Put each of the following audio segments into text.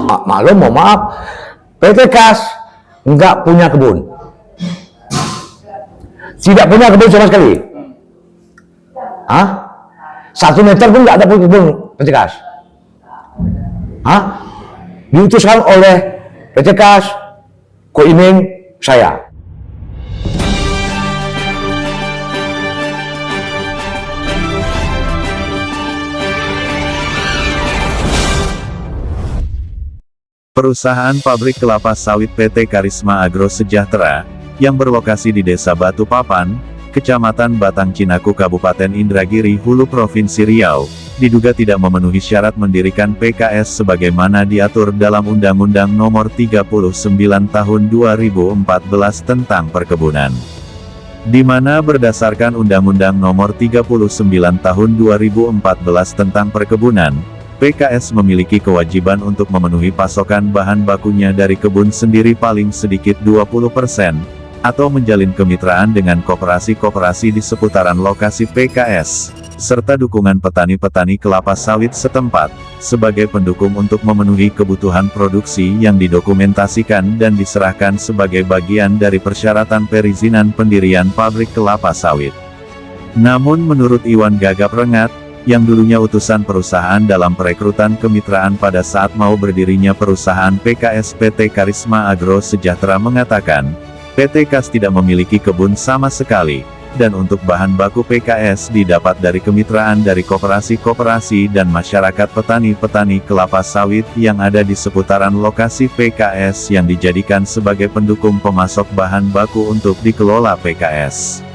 Maklum, mohon maaf, PT Kas nggak punya kebun. Tidak punya kebun sama sekali. Hah? 1 meter pun nggak ada kebun PT Kas. Hah? Diutuskan oleh PT Kas, Ko Iming, saya. Perusahaan pabrik kelapa sawit PT Karisma Agro Sejahtera, yang berlokasi di Desa Batu Papan, Kecamatan Batang Cinaku Kabupaten Indragiri Hulu Provinsi Riau, diduga tidak memenuhi syarat mendirikan PKS sebagaimana diatur dalam Undang-Undang Nomor 39 Tahun 2014 tentang Perkebunan. Di mana berdasarkan Undang-Undang Nomor 39 Tahun 2014 tentang Perkebunan, PKS memiliki kewajiban untuk memenuhi pasokan bahan bakunya dari kebun sendiri paling sedikit 20%, atau menjalin kemitraan dengan koperasi-koperasi di seputaran lokasi PKS, serta dukungan petani-petani kelapa sawit setempat, sebagai pendukung untuk memenuhi kebutuhan produksi yang didokumentasikan dan diserahkan sebagai bagian dari persyaratan perizinan pendirian pabrik kelapa sawit. Namun menurut Iwan Gagap Rengat, yang dulunya utusan perusahaan dalam perekrutan kemitraan pada saat mau berdirinya perusahaan PKS PT Karisma Agro Sejahtera mengatakan, PT Kas tidak memiliki kebun sama sekali, dan untuk bahan baku PKS didapat dari kemitraan dari koperasi-koperasi dan masyarakat petani-petani kelapa sawit yang ada di seputaran lokasi PKS yang dijadikan sebagai pendukung pemasok bahan baku untuk dikelola PKS.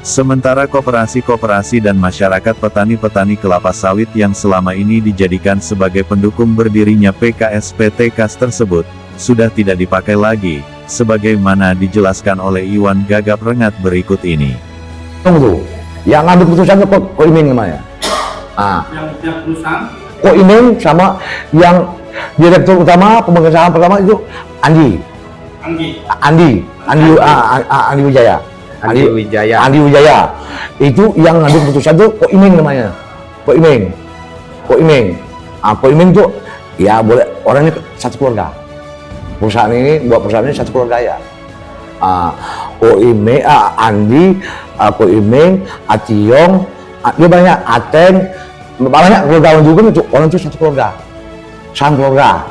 Sementara koperasi-koperasi dan masyarakat petani-petani kelapa sawit yang selama ini dijadikan sebagai pendukung berdirinya PKS PT Kas tersebut, sudah tidak dipakai lagi, sebagaimana dijelaskan oleh Iwan Gagap Rengat berikut ini. Tunggu, yang ngambil keputusan itu Ko Iming namanya. Yang perusahaan? Ko Iming sama yang direktur utama, pemegang saham pertama itu Andi Wijaya. Andi Wijaya. Itu yang ngambil keputusan itu Ko Iming namanya. Ko Iming. Ko Iming itu ya boleh orangnya satu keluarga. Perusahaan ini buat perusahaan ini satu keluarga ya. Ko Iming, Andi, Ko Iming, Ationg, dia banyak Ateng, banyak keluarga juga itu orang itu satu keluarga. Satu keluarga.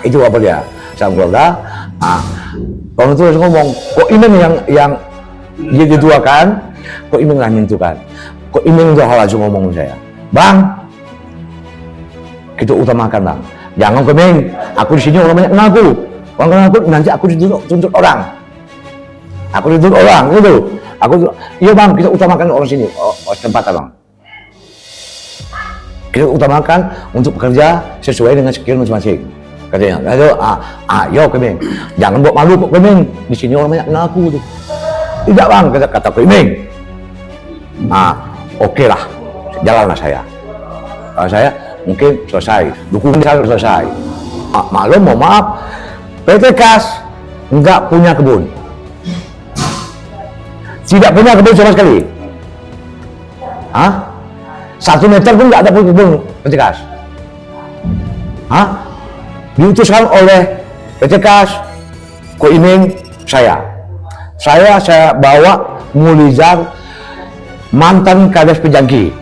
Itu apa dia? Satu keluarga. Orang itu ngomong Ko Iming yang dia dituakan, Ko Iming lah menentukan. Ko Iming itu hal aja ngomong saya, Bang, kita utamakan Bang. Jangan Ko Iming, aku di sini orang banyak kenal aku. Orang kenal aku nanti aku dituntut orang. Aku dituntut orang gitu. Iya Bang, kita utamakan orang sini, tempatan Bang. Kita utamakan untuk bekerja sesuai dengan skill masing-masing. Katanya, yo Ko Iming, jangan buat malu Ko Iming. Di sini orang banyak kenal aku tuh. Tidak Bang, kata Ko Iming. Oke lah, jalanlah saya. Saya mungkin selesai, dukungan saya selesai. Maklum, mohon maaf, PT Kas nggak punya kebun. Tidak punya kebun sama sekali. 1 meter pun nggak ada kebun PT Kas. Diutuskan oleh PT Kas, Ko Iming, saya bawa Mulizar, mantan Kades Pejangki,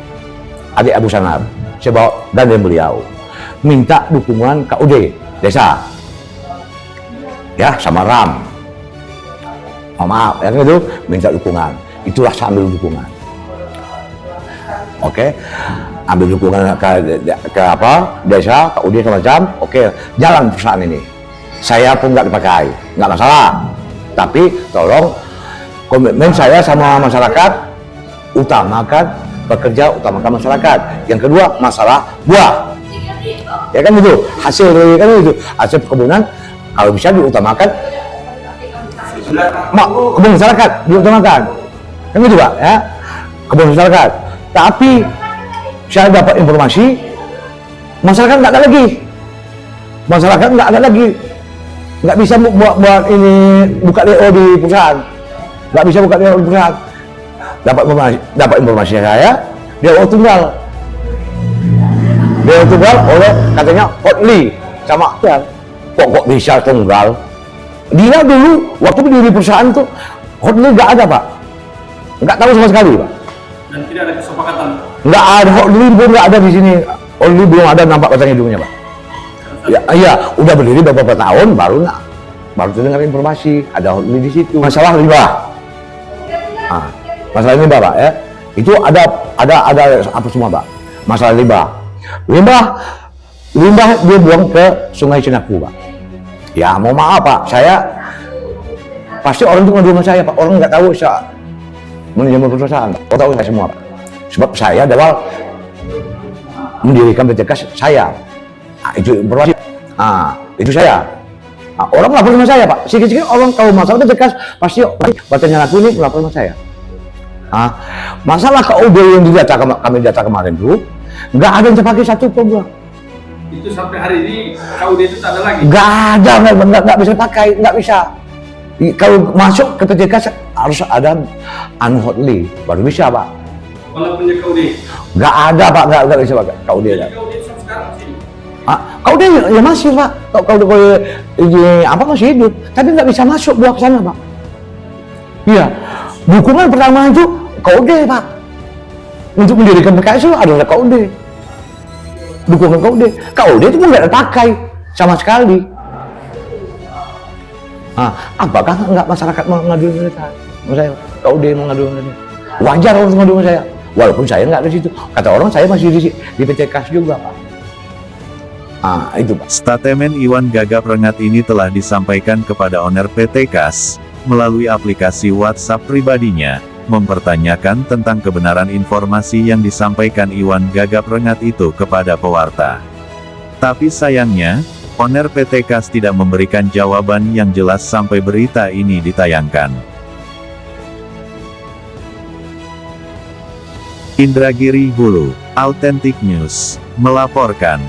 adik Abu Sanab, saya bawa dan beliau minta dukungan KUD desa ya sama RAM. Maaf yang itu minta dukungan, itulah saya ambil dukungan. Oke, ambil dukungan ke apa desa KUD semacam. Oke, jalan perusahaan ini saya pun nggak dipakai, nggak masalah. Tapi tolong komitmen saya sama masyarakat, utamakan pekerja, utamakan masyarakat. Yang kedua masalah buah, ya kan itu hasil kan itu hasil perkebunan kalau bisa diutamakan. Kebun masyarakat diutamakan, kan gitu Pak ya, kebun masyarakat. Tapi saya dapat informasi masyarakat nggak ada lagi. Nggak bisa buat ini buka DO di perusahaan, nggak bisa buka DO di perusahaan. Dapat informasi saya DO tunggal oleh katanya Hotli sama ya. Kok bisa tunggal? Dia dulu waktu berdiri perusahaan tuh hotline nggak ada Pak, nggak tahu sama sekali Pak. Dan tidak ada kesepakatan. Nggak ada hotline pun nggak ada di sini. Hotline belum ada nampak batang hidungnya Pak. Ya, iya, udah berdiri beberapa tahun baru dengar informasi ada hotline di situ. Masalah riba. Masalah riba Pak ya. Itu ada apa semua Pak? Masalah limbah dia buang ke Sungai Cinaku Pak. Ya mau maaf Pak, saya pasti orang itu ngadu sama saya Pak. Orang nggak tahu saya manajemen perusahaan, orang tahu saya semua Pak. Sebab saya awal mendirikan PT Kas saya. Itu informasi. Itu saya. Orang lapor sama saya Pak. Sedikit-sedikit orang tahu masalah PT Kas pasti bacanya aku ini lapor sama saya. Masalah KUD yang kami data kemarin tuh nggak ada yang terpakai satu pun. Itu sampai hari ini KUD itu tak ada lagi. Nggak bisa pakai, nggak bisa. Kalau masuk ke PTK harus ada hotline baru bisa Pak. Walaupun dia KUD. Nggak ada Pak, nggak bisa pakai KUD. Jadi KUD sekarang sih. KUD ya masih Pak. KUD apa masih hidup, tapi nggak bisa masuk buat ke sana Pak. Iya. Dukungan pertama itu KUD Pak. Untuk mendirikan PKS itu adalah KUD. Dukungan KUD. KUD itu pun nggak terpakai sama sekali. Apakah nggak masyarakat mengadu mereka? Saya KUD mengadu mereka. Wajar orang mengadu saya. Walaupun saya nggak di situ. Kata orang saya masih di PT Kas juga Pak. Itu Pak. Statemen Iwan Gagap Rengat ini telah disampaikan kepada owner PT Kas melalui aplikasi WhatsApp pribadinya, mempertanyakan tentang kebenaran informasi yang disampaikan Iwan Gagap Rengat itu kepada pewarta. Tapi sayangnya, owner PT Kas tidak memberikan jawaban yang jelas sampai berita ini ditayangkan. Indragiri Hulu, Authentic News, melaporkan.